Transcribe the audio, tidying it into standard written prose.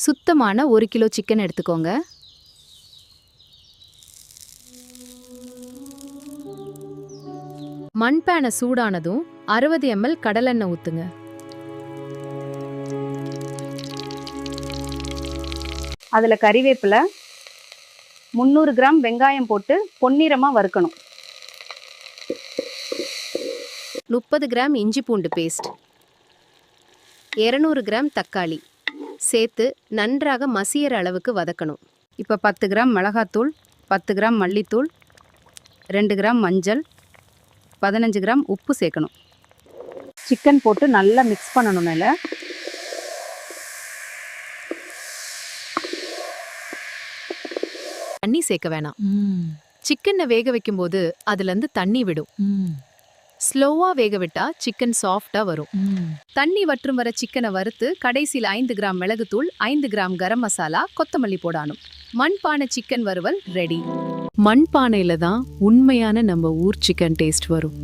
சுத்தமான 1 kilo chicken எடுத்துக்கோங்க. மண்பானை சூடானதும் 60 ml கடலெண்ணெய் ஊத்துங்க. அதில் கறிவேப்பிலை, 300 கிராம் வெங்காயம் போட்டு பொன்னிறமாக வறுக்கணும். 30 கிராம் இஞ்சி பூண்டு பேஸ்ட், 200 கிராம் தக்காளி சேர்த்து நன்றாக மசியற அளவுக்கு வதக்கணும். இப்போ 10 கிராம் மிளகாத்தூள், 10 கிராம் மல்லித்தூள், 2 கிராம் மஞ்சள், 15 கிராம் உப்பு சேர்க்கணும். சிக்கன் போட்டு நல்லா மிக்ஸ் பண்ணணும். மேலே தண்ணி சேர்க்க வேணாம். சிக்கனை வேக வைக்கும்போது அதுல இருந்து தண்ணி விடும். ஸ்லோவா வேக விட்டா சிக்கன் சாஃப்டா வரும். தண்ணி வற்றும் வர சிக்கனை வறுத்து கடைசியில் 5 கிராம் மிளகுத்தூள், 5 கிராம் கரம் மசாலா, கொத்தமல்லி போடணும். மண்பானை சிக்கன் வறுவல் ரெடி. மண்பானையில தான் உண்மையான நம்ம ஊர் சிக்கன் டேஸ்ட் வரும்.